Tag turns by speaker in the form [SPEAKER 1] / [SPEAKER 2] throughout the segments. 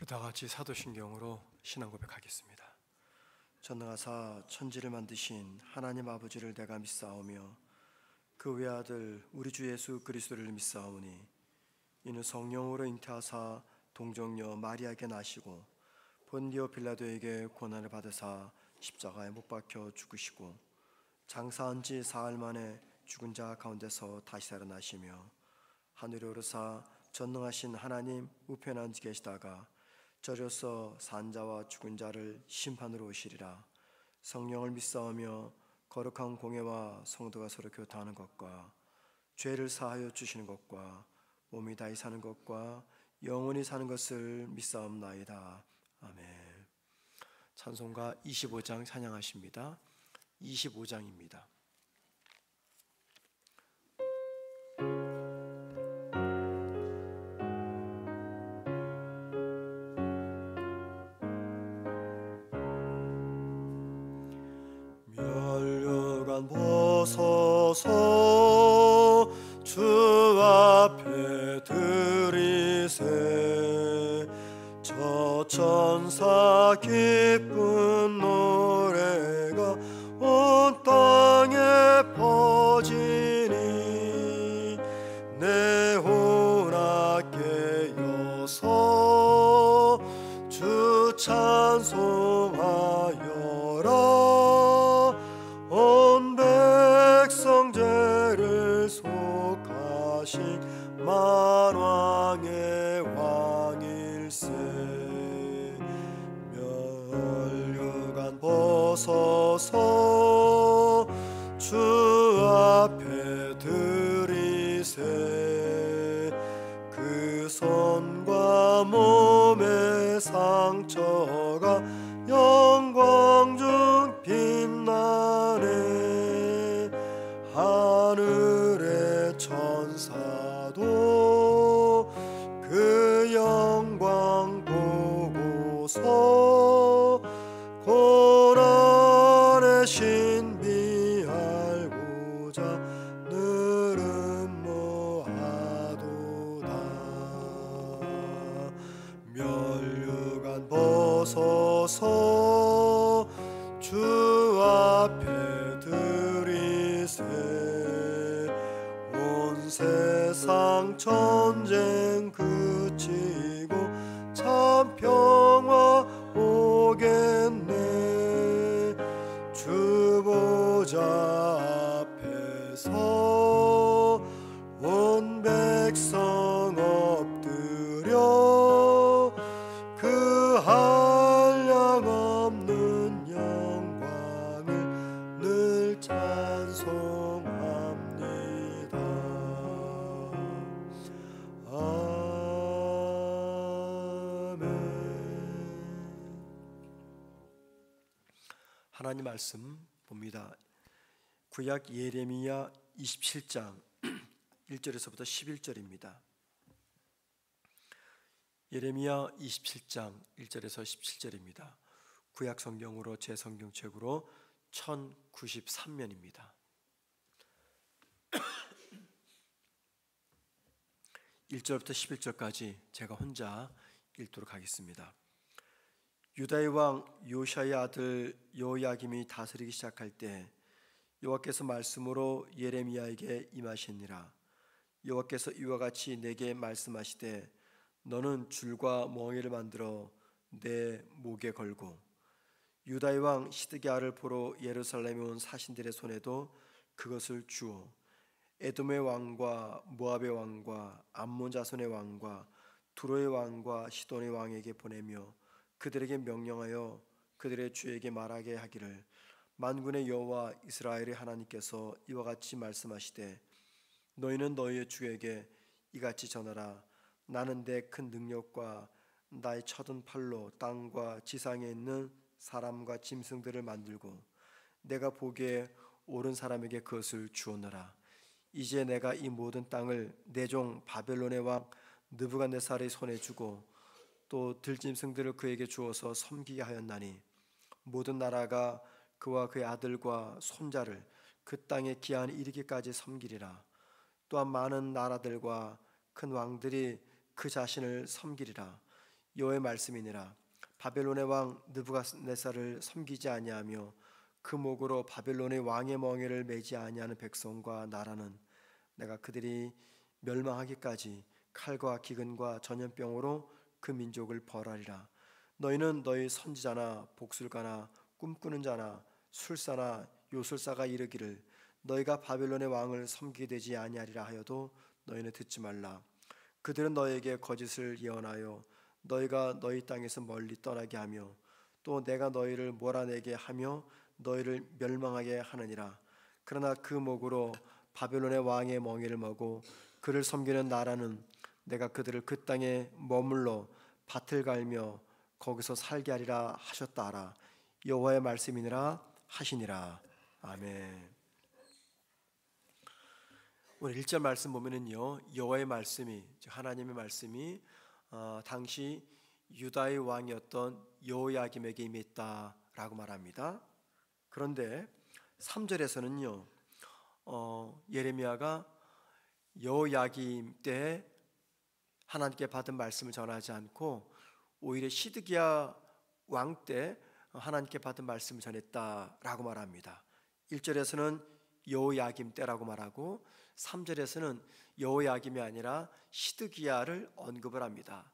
[SPEAKER 1] 우리 다 같이 사도신경으로 신앙 고백하겠습니다. 전능하사 천지를 만드신 하나님 아버지를 내가 믿사오며 그 외아들 우리 주 예수 그리스도를 믿사오니 이는 성령으로 잉태하사 동정녀 마리아에게 나시고 본디오 빌라도에게 고난을 받으사 십자가에 못 박혀 죽으시고 장사한 지 사흘 만에 죽은 자 가운데서 다시 살아나시며 하늘에 오르사 전능하신 하나님 우편에 앉아 계시다가 저려서 산자와 죽은 자를 심판으로 오시리라. 성령을 믿사오며 거룩한 공예와 성도가 서로 교통하는 것과 죄를 사하여 주시는 것과 몸이 다시 사는 것과 영원히 사는 것을 믿사옵나이다. 아멘. 찬송가 25장 찬양하십니다. 25장입니다. 서서 주 앞에 드리세 저 천사 기쁜 노래가 온 땅에 퍼지니 내 혼아 깨어서 주 찬송하여라. 죄를 속하신 만왕의 왕일세 면류관 벗어서 주 앞에 드리세 그 손과 몸의 상처가 영광 중 빛나네. 하늘의 천사도 그 영광 보고서 고난의 신비 알고자 늘 음모하도다. 면류관 벗어서 주 앞에 드리세 온 세상 전쟁 그치고 참 평화 오겠네. 주 보좌 앞에서 온 백성 엎드려 그 한량 없는 영광을 늘 찬송합니다. 아멘. 하나님 말씀 봅니다. 구약 예레미야 27장 1절에서부터 11절입니다. 예레미야 27장 1절에서 17절입니다. 구약 성경으로 제 성경책으로 1093면입니다. 1절부터 11절까지 제가 혼자 읽도록 하겠습니다. 유다의 왕 요시아의 아들 여호야김이 다스리기 시작할 때 여호와께서 말씀으로 예레미야에게 임하시니라. 여호와께서 이와 같이 내게 말씀하시되 너는 줄과 멍에를 만들어 내 목에 걸고 유다의 왕 시드기야를 보러 예루살렘에 온 사신들의 손에도 그것을 주어 에돔의 왕과 모압의 왕과 암몬 자손의 왕과 두로의 왕과 시돈의 왕에게 보내며 그들에게 명령하여 그들의 주에게 말하게 하기를 만군의 여호와 이스라엘의 하나님께서 이와 같이 말씀하시되 너희는 너희의 주에게 이같이 전하라. 나는 내 큰 능력과 나의 쳐든 팔로 땅과 지상에 있는 사람과 짐승들을 만들고 내가 보기에 옳은 사람에게 그것을 주었노라. 이제 내가 이 모든 땅을 내 종 바벨론의 왕 느부갓네살의 손에 주고 또 들짐승들을 그에게 주어서 섬기게 하였나니 모든 나라가 그와 그의 아들과 손자를 그 땅에 기한이 이르기까지 섬기리라. 또한 많은 나라들과 큰 왕들이 그 자신을 섬기리라. 여호와의 말씀이니라. 바벨론의 왕 느부갓네살을 섬기지 아니하며 그 목으로 바벨론의 왕의 멍에를 매지 아니하는 백성과 나라는 내가 그들이 멸망하기까지 칼과 기근과 전염병으로 그 민족을 벌하리라. 너희는 너희 선지자나 복술가나 꿈꾸는 자나 술사나 요술사가 이르기를 너희가 바벨론의 왕을 섬기게 되지 아니하리라 하여도 너희는 듣지 말라. 그들은 너희에게 거짓을 예언하여 너희가 너희 땅에서 멀리 떠나게 하며 또 내가 너희를 몰아내게 하며 너희를 멸망하게 하느니라. 그러나 그 목으로 바벨론의 왕의 멍에를 머고 그를 섬기는 나라는 내가 그들을 그 땅에 머물러 밭을 갈며 거기서 살게 하리라 하셨다 하라. 여호와의 말씀이니라 하시니라. 아멘. 오늘 1절 말씀 보면은요, 여호와의 말씀이, 즉 하나님의 말씀이 당시 유다의 왕이었던 여호야김에게 임했다라고 말합니다. 그런데 3절에서는요, 예레미야가 여호야김 때 하나님께 받은 말씀을 전하지 않고 오히려 시드기야 왕 때 하나님께 받은 말씀을 전했다라고 말합니다. 1절에서는 여호야김 때라고 말하고 3절에서는 여호야김이 아니라 시드기야를 언급을 합니다.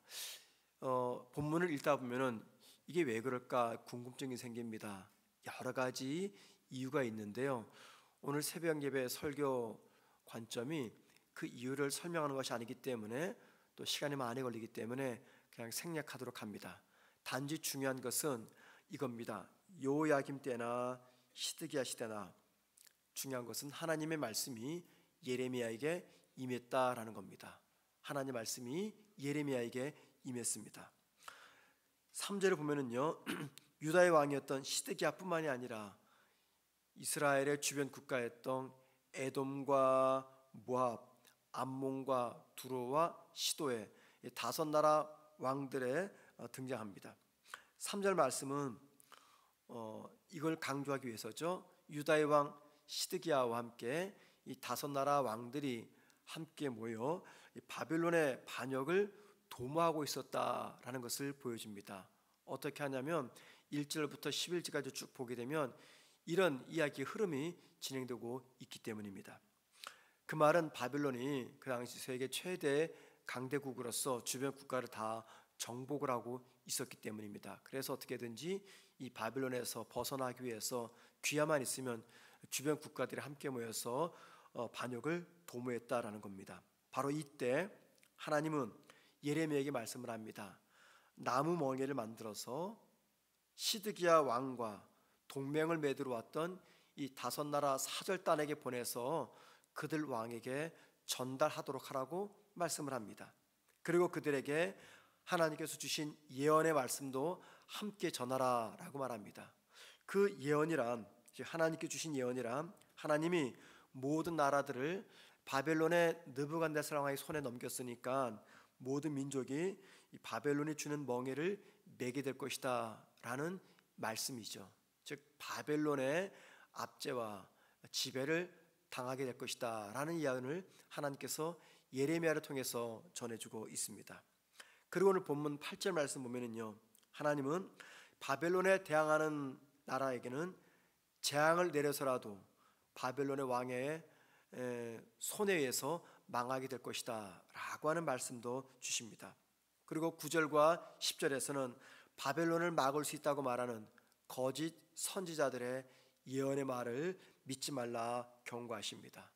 [SPEAKER 1] 본문을 읽다 보면은 이게 왜 그럴까 궁금증이 생깁니다. 여러 가지 이유가 있는데요. 오늘 새벽 예배 설교 관점이 그 이유를 설명하는 것이 아니기 때문에 또 시간이 많이 걸리기 때문에 그냥 생략하도록 합니다. 단지 중요한 것은 이겁니다. 여호야김 때나 시드기야 시대나 중요한 것은 하나님의 말씀이 예레미야에게 임했다라는 겁니다. 하나님의 말씀이 예레미야에게 임했습니다. 3절을 보면은요, 유다의 왕이었던 시드기야뿐만이 아니라 이스라엘의 주변 국가였던 에돔과 모압, 암몬과 두로와 시도의 5나라 왕들에 등장합니다. 3절 말씀은 이걸 강조하기 위해서죠. 유다의 왕 시드기야와 함께 이 5나라 왕들이 함께 모여 바벨론의 반역을 도모하고 있었다라는 것을 보여줍니다. 어떻게 하냐면 1절부터 11절까지 쭉 보게 되면 이런 이야기의 흐름이 진행되고 있기 때문입니다. 그 말은 바벨론이 그 당시 세계 최대 강대국으로서 주변 국가를 다 정복을 하고 있었기 때문입니다. 그래서 어떻게든지 이 바벨론에서 벗어나기 위해서 귀야만 있으면 주변 국가들이 함께 모여서 반역을 도모했다라는 겁니다. 바로 이때 하나님은 예레미야에게 말씀을 합니다. 나무 멍에를 만들어서 시드기야 왕과 동맹을 맺으러 왔던 이 5나라 사절단에게 보내서 그들 왕에게 전달하도록 하라고 말씀을 합니다. 그리고 그들에게 하나님께서 주신 예언의 말씀도 함께 전하라라고 말합니다. 그 예언이란, 하나님께 주신 예언이란 하나님이 모든 나라들을 바벨론의 느부갓네살 왕의 손에 넘겼으니까 모든 민족이 이 바벨론이 주는 멍에를 매게 될 것이다 라는 말씀이죠. 즉 바벨론의 압제와 지배를 당하게 될 것이다 라는 예언을 하나님께서 예레미야를 통해서 전해주고 있습니다. 그리고 오늘 본문 8절 말씀 보면은요, 하나님은 바벨론에 대항하는 나라에게는 재앙을 내려서라도 바벨론의 왕의 손에 의해서 망하게 될 것이다 라고 하는 말씀도 주십니다. 그리고 9절과 10절에서는 바벨론을 막을 수 있다고 말하는 거짓 선지자들의 예언의 말을 믿지 말라 경고하십니다.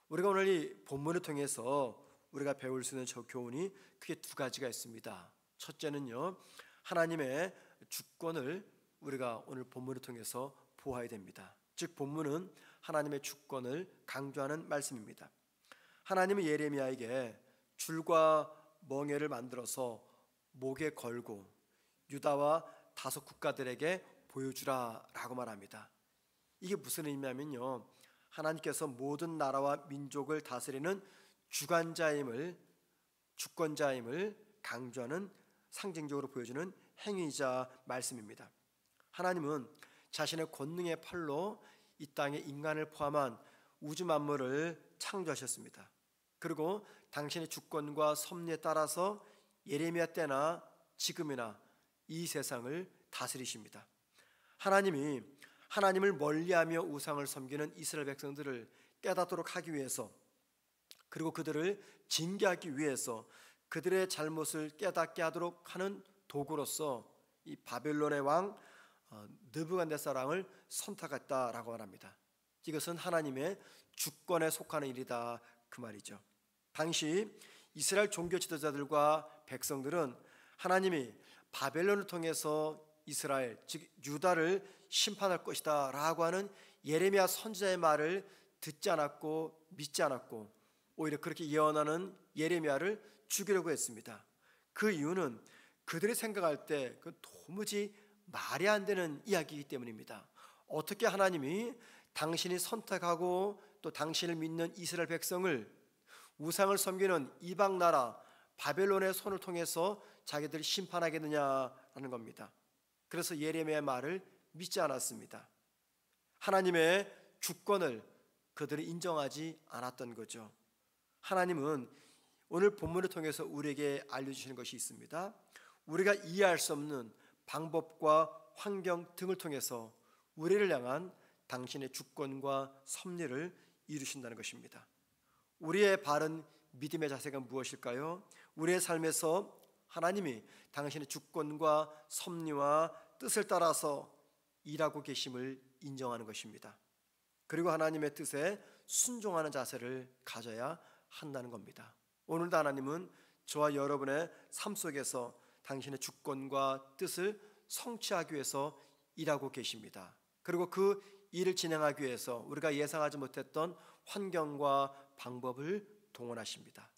[SPEAKER 1] 우리가 오늘 이 본문을 통해서 우리가 배울 수 있는 저 교훈이 크게 2가지가 있습니다. 첫째는요, 하나님의 주권을 우리가 오늘 본문을 통해서 보아야 됩니다. 즉 본문은 하나님의 주권을 강조하는 말씀입니다. 하나님은 예레미야에게 줄과 멍에를 만들어서 목에 걸고 유다와 5 국가들에게 보여주라 라고 말합니다. 이게 무슨 의미냐면요, 하나님께서 모든 나라와 민족을 다스리는 주권자임을 강조하는 상징적으로 보여주는 행위이자 말씀입니다. 하나님은 자신의 권능의 팔로 이 땅에 인간을 포함한 우주 만물을 창조하셨습니다. 그리고 당신의 주권과 섭리에 따라서 예레미야 때나 지금이나 이 세상을 다스리십니다. 하나님이 하나님을 멀리하며 우상을 섬기는 이스라엘 백성들을 깨닫도록 하기 위해서, 그리고 그들을 징계하기 위해서 그들의 잘못을 깨닫게 하도록 하는 도구로서 이 바벨론의 왕 느부갓네살왕을 선택했다라고 말합니다. 이것은 하나님의 주권에 속하는 일이다, 그 말이죠. 당시 이스라엘 종교 지도자들과 백성들은 하나님이 바벨론을 통해서 이스라엘, 즉 유다를 심판할 것이다 라고 하는 예레미야 선지자의 말을 듣지 않았고 믿지 않았고, 오히려 그렇게 예언하는 예레미야를 죽이려고 했습니다. 그 이유는 그들이 생각할 때 그 도무지 말이 안 되는 이야기이기 때문입니다. 어떻게 하나님이 당신이 선택하고 또 당신을 믿는 이스라엘 백성을 우상을 섬기는 이방 나라 바벨론의 손을 통해서 자기들이 심판하겠느냐라는 겁니다. 그래서 예레미야의 말을 믿지 않았습니다. 하나님의 주권을 그들이 인정하지 않았던 거죠. 하나님은 오늘 본문을 통해서 우리에게 알려주시는 것이 있습니다. 우리가 이해할 수 없는 방법과 환경 등을 통해서 우리를 향한 당신의 주권과 섭리를 이루신다는 것입니다. 우리의 바른 믿음의 자세가 무엇일까요? 우리의 삶에서 하나님이 당신의 주권과 섭리와 뜻을 따라서 일하고 계심을 인정하는 것입니다. 그리고 하나님의 뜻에 순종하는 자세를 가져야 한다는 겁니다. 오늘도 하나님은 저와 여러분의 삶 속에서 당신의 주권과 뜻을 성취하기 위해서 일하고 계십니다. 그리고 그 일을 진행하기 위해서 우리가 예상하지 못했던 환경과 방법을 동원하십니다.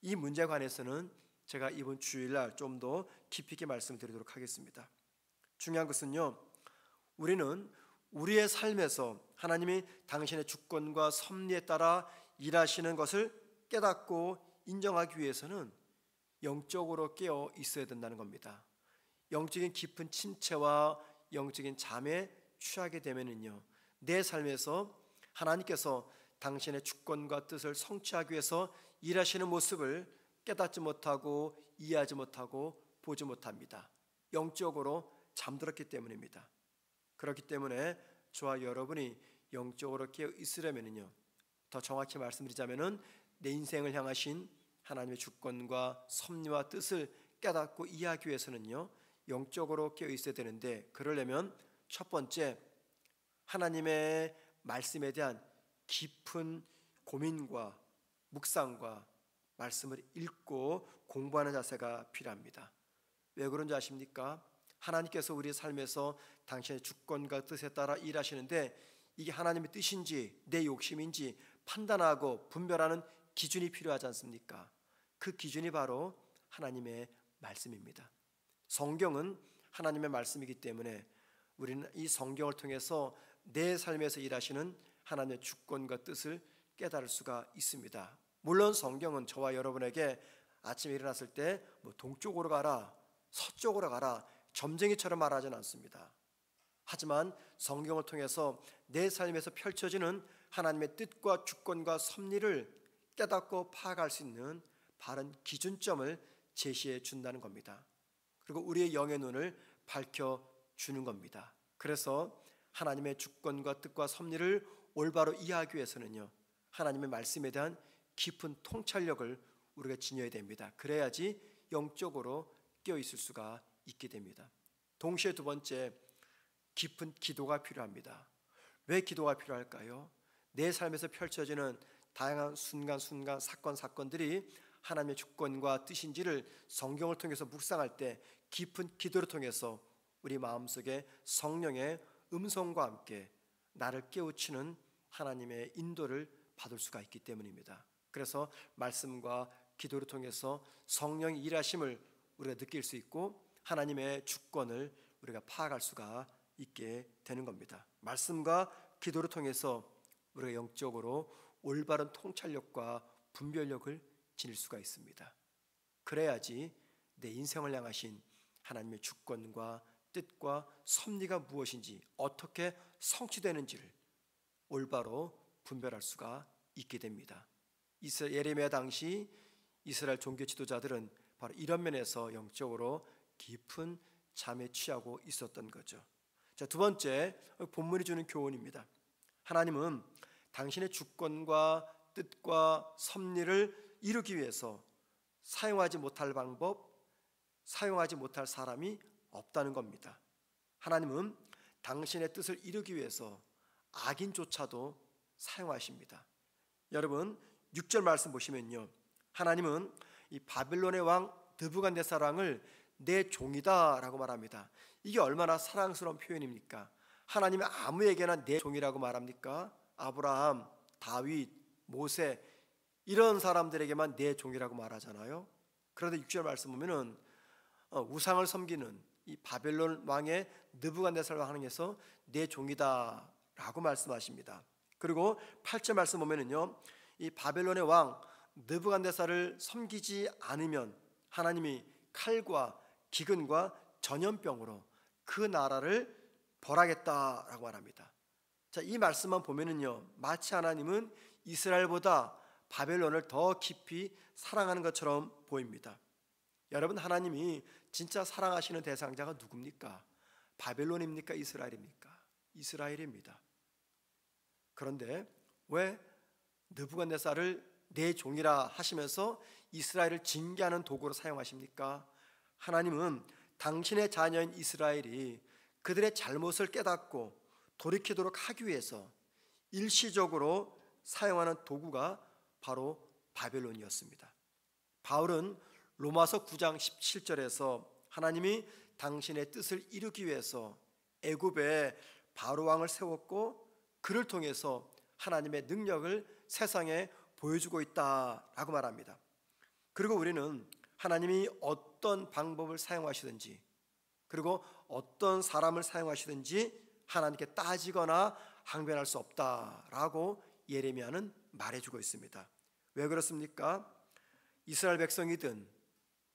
[SPEAKER 1] 이 문제에 관해서는 제가 이번 주일날 좀 더 깊이 있게 말씀드리도록 하겠습니다. 중요한 것은요, 우리는 우리의 삶에서 하나님이 당신의 주권과 섭리에 따라 일하시는 것을 깨닫고 인정하기 위해서는 영적으로 깨어 있어야 된다는 겁니다. 영적인 깊은 침체와 영적인 잠에 취하게 되면은요, 내 삶에서 하나님께서 당신의 주권과 뜻을 성취하기 위해서 일하시는 모습을 깨닫지 못하고 이해하지 못하고 보지 못합니다. 영적으로 잠들었기 때문입니다. 그렇기 때문에 저와 여러분이 영적으로 깨어 있으려면요, 더 정확히 말씀드리자면은 내 인생을 향하신 하나님의 주권과 섭리와 뜻을 깨닫고 이해하기 위해서는요, 영적으로 깨어 있어야 되는데, 그러려면 첫 번째, 하나님의 말씀에 대한 깊은 고민과 묵상과 말씀을 읽고 공부하는 자세가 필요합니다. 왜 그런지 아십니까? 하나님께서 우리의 삶에서 당신의 주권과 뜻에 따라 일하시는데 이게 하나님의 뜻인지 내 욕심인지 판단하고 분별하는 기준이 필요하지 않습니까? 그 기준이 바로 하나님의 말씀입니다. 성경은 하나님의 말씀이기 때문에 우리는 이 성경을 통해서 내 삶에서 일하시는 하나님의 주권과 뜻을 깨달을 수가 있습니다. 물론 성경은 저와 여러분에게 아침에 일어났을 때 뭐 동쪽으로 가라, 서쪽으로 가라, 점쟁이처럼 말하지는 않습니다. 하지만 성경을 통해서 내 삶에서 펼쳐지는 하나님의 뜻과 주권과 섭리를 깨닫고 파악할 수 있는 바른 기준점을 제시해 준다는 겁니다. 그리고 우리의 영의 눈을 밝혀주는 겁니다. 그래서 하나님의 주권과 뜻과 섭리를 올바로 이해하기 위해서는요, 하나님의 말씀에 대한 깊은 통찰력을 우리가 지녀야 됩니다. 그래야지 영적으로 깨어있을 수가 있게 됩니다. 동시에 두 번째, 깊은 기도가 필요합니다. 왜 기도가 필요할까요? 내 삶에서 펼쳐지는 다양한 순간순간 사건들이 하나님의 주권과 뜻인지를 성경을 통해서 묵상할 때 깊은 기도를 통해서 우리 마음속에 성령의 음성과 함께 나를 깨우치는 하나님의 인도를 받을 수가 있기 때문입니다. 그래서 말씀과 기도를 통해서 성령의 일하심을 우리가 느낄 수 있고 하나님의 주권을 우리가 파악할 수가 있게 되는 겁니다. 말씀과 기도를 통해서 우리가 영적으로 올바른 통찰력과 분별력을 지닐 수가 있습니다. 그래야지 내 인생을 향하신 하나님의 주권과 뜻과 섭리가 무엇인지 어떻게 성취되는지를 올바로 분별할 수가 있게 됩니다. 예레미야 당시 이스라엘 종교 지도자들은 바로 이런 면에서 영적으로 깊은 잠에 취하고 있었던 거죠. 자, 두 번째, 본문이 주는 교훈입니다. 하나님은 당신의 주권과 뜻과 섭리를 이루기 위해서 사용하지 못할 방법, 사용하지 못할 사람이 없다는 겁니다. 하나님은 당신의 뜻을 이루기 위해서 악인조차도 사용하십니다. 여러분 6절 말씀 보시면요, 하나님은 이 바벨론의 왕 느부갓네살왕을 내 종이다 라고 말합니다. 이게 얼마나 사랑스러운 표현입니까? 하나님이 아무에게나 내 종이라고 말합니까? 아브라함, 다윗, 모세 이런 사람들에게만 내 종이라고 말하잖아요. 그런데 6절 말씀 보면은 우상을 섬기는 이 바벨론 왕의 느부갓네살 왕에게서 내 종이다 라고 말씀하십니다. 그리고 8절 말씀 보면은요, 이 바벨론의 왕 느부갓네살을 섬기지 않으면 하나님이 칼과 기근과 전염병으로 그 나라를 벌하겠다라고 말합니다. 자, 이 말씀만 보면은요, 마치 하나님은 이스라엘보다 바벨론을 더 깊이 사랑하는 것처럼 보입니다. 여러분, 하나님이 진짜 사랑하시는 대상자가 누굽니까? 바벨론입니까? 이스라엘입니까? 이스라엘입니다. 그런데 왜 느부갓네살을 내 종이라 하시면서 이스라엘을 징계하는 도구로 사용하십니까? 하나님은 당신의 자녀인 이스라엘이 그들의 잘못을 깨닫고 돌이키도록 하기 위해서 일시적으로 사용하는 도구가 바로 바벨론이었습니다. 바울은 로마서 9장 17절에서 하나님이 당신의 뜻을 이루기 위해서 애굽에 바로 왕을 세웠고 그를 통해서 하나님의 능력을 세상에 보여주고 있다라고 말합니다. 그리고 우리는 하나님이 어떤 방법을 사용하시든지 그리고 어떤 사람을 사용하시든지 하나님께 따지거나 항변할 수 없다라고 예레미야는 말해주고 있습니다. 왜 그렇습니까? 이스라엘 백성이든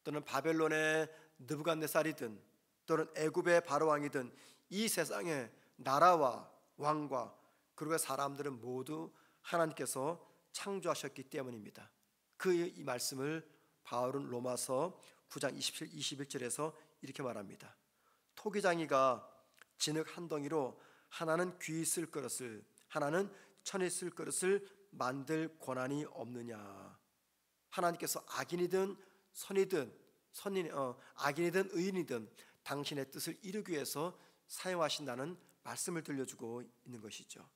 [SPEAKER 1] 또는 바벨론의 느부갓네살이든 또는 애굽의 바로왕이든 이 세상의 나라와 왕과 그리고 사람들은 모두 하나님께서 창조하셨기 때문입니다. 이 말씀을 바울은 로마서 9장 21절에서 이렇게 말합니다. 토기장이가 진흙 한 덩이로 하나는 귀 있을 그릇을 하나는 천에 있을 그릇을 만들 권한이 없느냐. 하나님께서 악인이든 악인이든 의인이든 당신의 뜻을 이루기 위해서 사용하신다는 말씀을 들려주고 있는 것이죠.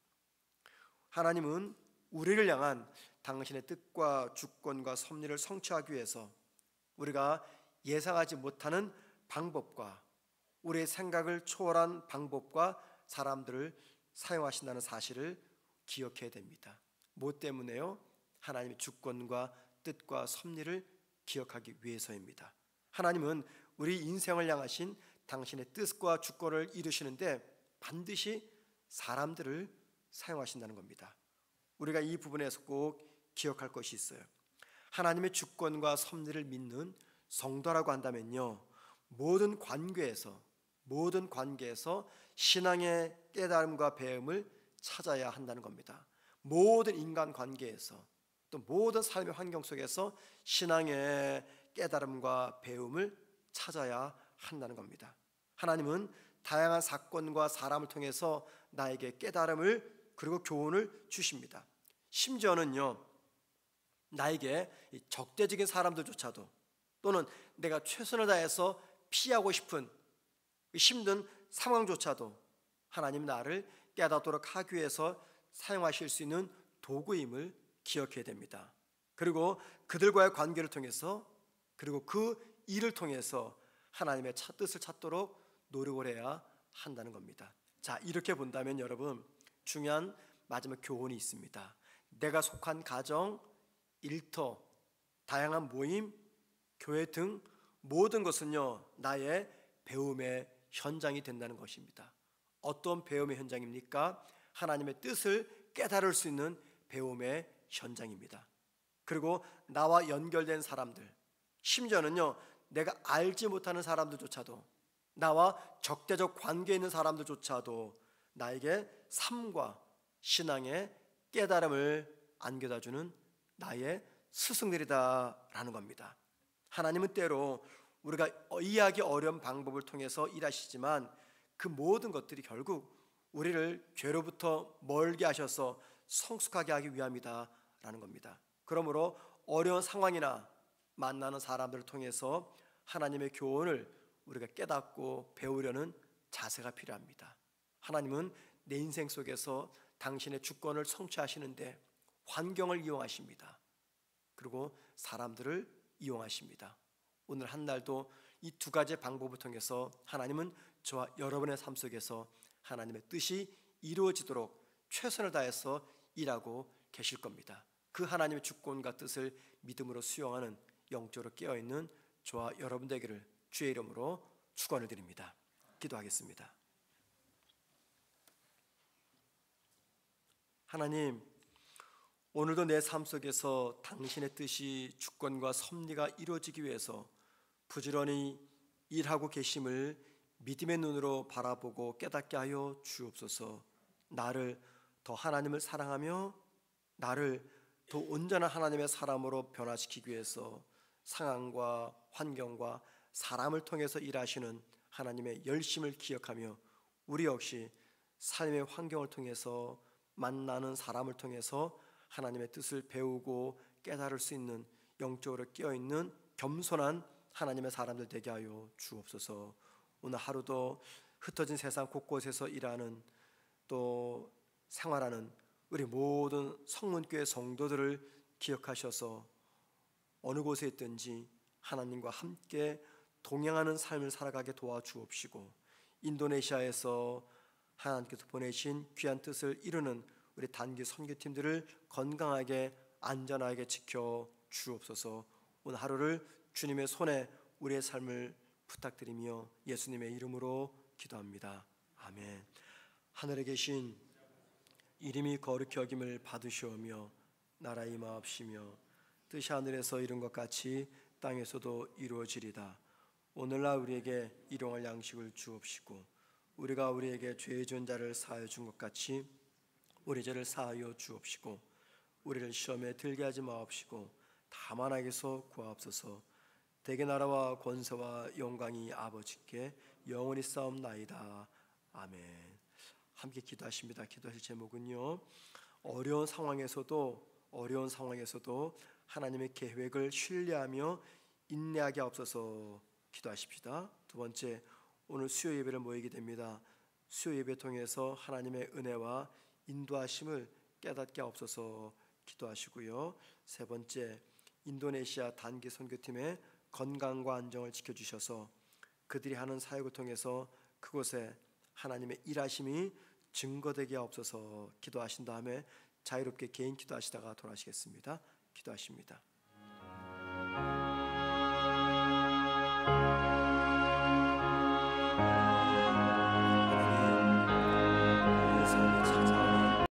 [SPEAKER 1] 하나님은 우리를 향한 당신의 뜻과 주권과 섭리를 성취하기 위해서 우리가 예상하지 못하는 방법과 우리의 생각을 초월한 방법과 사람들을 사용하신다는 사실을 기억해야 됩니다. 무엇 때문에요? 하나님의 주권과 뜻과 섭리를 기억하기 위해서입니다. 하나님은 우리 인생을 향하신 당신의 뜻과 주권을 이루시는데 반드시 사람들을 사용하신다는 겁니다. 우리가 이 부분에서 꼭 기억할 것이 있어요. 하나님의 주권과 섭리를 믿는 성도라고 한다면요, 모든 관계에서 신앙의 깨달음과 배움을 찾아야 한다는 겁니다. 모든 인간 관계에서 또 모든 삶의 환경 속에서 신앙의 깨달음과 배움을 찾아야 한다는 겁니다. 하나님은 다양한 사건과 사람을 통해서 나에게 깨달음을 그리고 교훈을 주십니다. 심지어는요, 나에게 적대적인 사람들조차도 또는 내가 최선을 다해서 피하고 싶은 힘든 상황조차도 하나님 나를 깨닫도록 하기 위해서 사용하실 수 있는 도구임을 기억해야 됩니다. 그리고 그들과의 관계를 통해서 그리고 그 일을 통해서 하나님의 뜻을 찾도록 노력을 해야 한다는 겁니다. 자, 이렇게 본다면 여러분 중요한 마지막 교훈이 있습니다. 내가 속한 가정, 일터, 다양한 모임, 교회 등 모든 것은요, 나의 배움의 현장이 된다는 것입니다. 어떤 배움의 현장입니까? 하나님의 뜻을 깨달을 수 있는 배움의 현장입니다. 그리고 나와 연결된 사람들, 심지어는요, 내가 알지 못하는 사람들조차도, 나와 적대적 관계에 있는 사람들조차도 나에게 삶과 신앙의 깨달음을 안겨다주는 나의 스승들이다라는 겁니다. 하나님은 때로 우리가 이해하기 어려운 방법을 통해서 일하시지만 그 모든 것들이 결국 우리를 죄로부터 멀게 하셔서 성숙하게 하기 위함이다라는 겁니다. 그러므로 어려운 상황이나 만나는 사람들을 통해서 하나님의 교훈을 우리가 깨닫고 배우려는 자세가 필요합니다. 하나님은 내 인생 속에서 당신의 주권을 성취하시는데 환경을 이용하십니다. 그리고 사람들을 이용하십니다. 오늘 한 날도 이 두 가지 방법을 통해서 하나님은 저와 여러분의 삶 속에서 하나님의 뜻이 이루어지도록 최선을 다해서 일하고 계실 겁니다. 그 하나님의 주권과 뜻을 믿음으로 수용하는 영적으로 깨어있는 저와 여러분 되기를 주의 이름으로 축원을 드립니다. 기도하겠습니다. 하나님, 오늘도 내 삶 속에서 당신의 뜻이 주권과 섭리가 이루어지기 위해서 부지런히 일하고 계심을 믿음의 눈으로 바라보고 깨닫게 하여 주옵소서. 나를 더 하나님을 사랑하며 나를 더 온전한 하나님의 사람으로 변화시키기 위해서 상황과 환경과 사람을 통해서 일하시는 하나님의 열심을 기억하며 우리 역시 삶의 환경을 통해서 만나는 사람을 통해서 하나님의 뜻을 배우고 깨달을 수 있는 영적으로 깨어있는 겸손한 하나님의 사람들 되게 하여 주옵소서. 오늘 하루도 흩어진 세상 곳곳에서 일하는 또 생활하는 우리 모든 성문교회 성도들을 기억하셔서 어느 곳에 있든지 하나님과 함께 동행하는 삶을 살아가게 도와주옵시고 인도네시아에서 하나님께서 보내신 귀한 뜻을 이루는 우리 단기 선교팀들을 건강하게 안전하게 지켜 주옵소서. 오늘 하루를 주님의 손에 우리의 삶을 부탁드리며 예수님의 이름으로 기도합니다. 아멘. 하늘에 계신 이름이 거룩히 여김을 받으시오며 나라 임하옵시며 뜻이 하늘에서 이룬 것 같이 땅에서도 이루어지리다. 오늘날 우리에게 일용할 양식을 주옵시고 우리가 우리에게 죄 지은 자를 사하여 준 것 같이 우리 죄를 사하여 주옵시고 우리를 시험에 들게 하지 마옵시고 다만 악에서 구하옵소서. 대개 나라와 권세와 영광이 아버지께 영원히 싸움나이다. 아멘. 함께 기도하십니다. 기도하실 제목은요, 어려운 상황에서도 하나님의 계획을 신뢰하며 인내하게 하옵소서. 기도하십시다. 두 번째, 오늘 수요 예배를 모이게 됩니다. 수요 예배 통해서 하나님의 은혜와 인도하심을 깨닫게 하옵소서. 기도하시고요. 세 번째, 인도네시아 단기 선교팀의 건강과 안정을 지켜주셔서 그들이 하는 사역을 통해서 그곳에 하나님의 일하심이 증거되게 하옵소서. 기도하신 다음에 자유롭게 개인 기도하시다가 돌아가시겠습니다. 기도하십니다.